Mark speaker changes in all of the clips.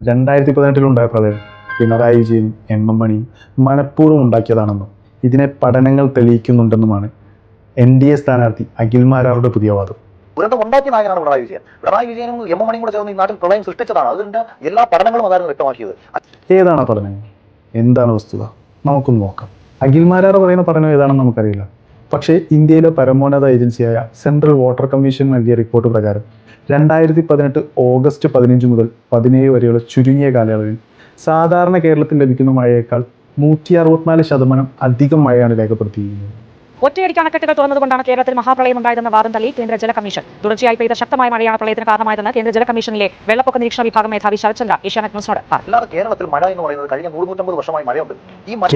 Speaker 1: 2018 പ്രളയം പിണറായി വിജയൻ എം മണിയും മനഃപൂർവ്വം ഉണ്ടാക്കിയതാണെന്നും ഇതിനെ പഠനങ്ങൾ തെളിയിക്കുന്നുണ്ടെന്നുമാണ് NDA സ്ഥാനാർത്ഥി അഖിൽ മാരാറുടെ പുതിയ വാദം.
Speaker 2: ദുരന്തം ഉണ്ടാക്കിയ നായകനാണ് പിണറായി വിജയൻ. പിണറായി വിജയനും എം മണിയും കൂടെ ചേർന്ന് ഈ നാട്ടിൽ പ്രളയം സൃഷ്ടിച്ചതാണ്. അതിന്റെ എല്ലാ പഠനങ്ങളും അതായിരുന്നു വ്യക്തമാക്കിയത്.
Speaker 1: ഏതാണ് പഠനങ്ങൾ, എന്താണ് വസ്തുത, നമുക്കൊന്ന് നോക്കാം. അഖിൽ മാരാർ പറയുന്ന പഠനം ഏതാണെന്ന് നമുക്കറിയില്ല. പക്ഷേ ഇന്ത്യയിലെ പരമോന്നത ഏജൻസിയായ സെൻട്രൽ വാട്ടർ കമ്മീഷൻ നൽകിയ റിപ്പോർട്ട് പ്രകാരം 2018 ഓഗസ്റ്റ് 15 മുതൽ 17 വരെയുള്ള ചുരുങ്ങിയ കാലയളവിൽ സാധാരണ കേരളത്തിൽ ലഭിക്കുന്ന മഴയേക്കാൾ 164% അധികം മഴയാണ് രേഖപ്പെടുത്തിയിരിക്കുന്നത്.
Speaker 3: ഒറ്റയടിക്ക് അണക്കെട്ടുകൾ തുറന്നതുകൊണ്ടാണ് കേരളത്തിൽ മഹാപ്രളയം ഉണ്ടായതെന്ന വാദം തള്ളി കേന്ദ്ര ജല കമ്മീഷൻ. തുടർച്ചയായി പെയ്ത ശക്തമായ മഴയാണ് പ്രളയത്തിന് കാരണമായതെന്ന് കേന്ദ്ര ജല കമ്മീഷനിലെ വെള്ളപ്പൊക്ക നിരീക്ഷണ വിഭാഗം മേധാവി ശരത്ചന്ദ്ര ഏഷ്യാനെറ്റ് ന്യൂസിനോട് പറഞ്ഞു.
Speaker 2: അല്ലാതെ കേരളത്തിൽ മഴ എന്ന് പറയുന്നത് കഴിഞ്ഞ 150 വർഷമായി മഴയുണ്ട്.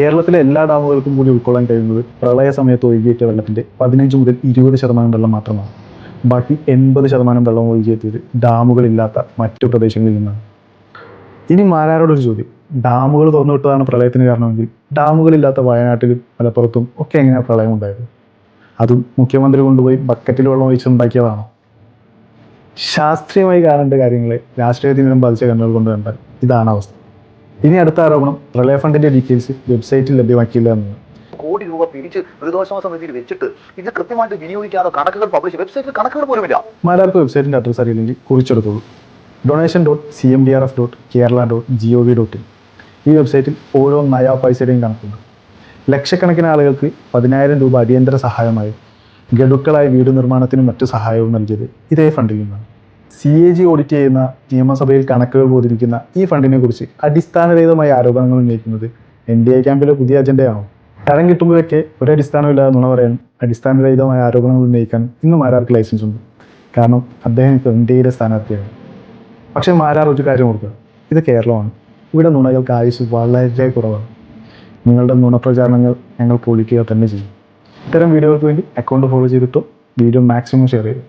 Speaker 1: കേരളത്തിലെ എല്ലാ ഡാമുകൾക്കും കൂടി ഉൾക്കൊള്ളാൻ കഴിയുന്നത് പ്രളയ സമയത്ത് ഒഴുകിയേറ്റ വെള്ളത്തിന്റെ 15 മുതൽ 20% വെള്ളം മാത്രമാണ്. ബാക്കി 80% വെള്ളം ഒഴുകിയെത്തിയത് ഡാമുകളില്ലാത്ത മറ്റു പ്രദേശങ്ങളിൽ നിന്നാണ്. ഇനി മാരാരോടൊരു ചോദ്യം: ഡാമുകൾ തുറന്നുവിട്ടതാണ് പ്രളയത്തിന് കാരണമെങ്കിൽ ഡാമുകളില്ലാത്ത വയനാട്ടിലും മലപ്പുറത്തും ഒക്കെ എങ്ങനെയാണ് പ്രളയം ഉണ്ടായത്? അതും മുഖ്യമന്ത്രി കൊണ്ടുപോയി ബക്കറ്റിൽ വെള്ളം ഒഴിച്ചുണ്ടാക്കിയതാണോ? ശാസ്ത്രീയമായി കാണേണ്ട കാര്യങ്ങളെ രാഷ്ട്രീയത്തിനും ബാധിച്ച കണ്ണുകൾ കൊണ്ട് കണ്ടാൽ ഇതാണ് അവസ്ഥ. ഇനി അടുത്ത ആരോപണം പ്രളയ ഫണ്ടിന്റെ ഡീറ്റെയിൽസ് വെബ്സൈറ്റിൽ ലഭ്യമാക്കിയില്ല എന്നാണ്.
Speaker 2: കോടി രൂപ പിരിച്ച് ദുരിതാശ്വാസ നിധിയിൽ വെച്ചിട്ട് ഇത് കൃത്യമായിട്ട് വിനിയോഗിക്കാതെ കണക്കുകൾ പബ്ലിഷ് വെബ്സൈറ്റിൽ കണക്കുകൾ പോലുമില്ല.
Speaker 1: മാരാർക്ക് വെബ്സൈറ്റിന്റെ അഡ്രസ് അറിയില്ലെങ്കിൽ കുറിച്ചെടുത്തോളൂ: donation.cmdrf.kerala.gov.in. ഈ വെബ്സൈറ്റിൽ ഓരോ നയാ പൈസയുടെയും കണക്കുണ്ട്. ലക്ഷക്കണക്കിന് ആളുകൾക്ക് 10,000 രൂപ അടിയന്തര സഹായമായും ഗഡുക്കളായ വീട് നിർമ്മാണത്തിനും മറ്റു സഹായവും നൽകിയത് ഇതേ ഫണ്ടിൽ നിന്നാണ്. CAG ഓഡിറ്റ് ചെയ്യുന്ന നിയമസഭയിൽ കണക്കുകൾ ബോധിപ്പിക്കുന്ന ഈ ഫണ്ടിനെ കുറിച്ച് അടിസ്ഥാനരഹിതമായ ആരോപണങ്ങൾ ഉന്നയിക്കുന്നത് NDA ക്യാമ്പിലെ പുതിയ അജണ്ടയാണോ? കരം കിട്ടുമ്പോഴൊക്കെ ഒരടിസ്ഥാനമില്ലാതെ നുണ പറയാൻ, അടിസ്ഥാനരഹിതമായ ആരോപണങ്ങൾ ഉന്നയിക്കാൻ ഇന്ന് മാരാർക്ക് ലൈസൻസ് ഉണ്ട്. കാരണം അദ്ദേഹം ഇപ്പോൾ NDAയുടെ സ്ഥാനാർത്ഥിയാണ്. പക്ഷേ മാരാർ ഒരു കാര്യം ഓർക്കുക: ഇത് കേരളമാണ്. ഇവിടെ നുണകൾക്ക് ആയുസ് വളരെ കുറവാണ്. നിങ്ങളുടെ നുണപ്രചാരണങ്ങൾ ഞങ്ങൾ പൊളിക്കുക തന്നെ ചെയ്യും. ഇത്തരം വീഡിയോകൾക്ക് വേണ്ടി അക്കൗണ്ട് ഫോളോ ചെയ്തിട്ടോ വീഡിയോ മാക്സിമം ഷെയർ ചെയ്യും.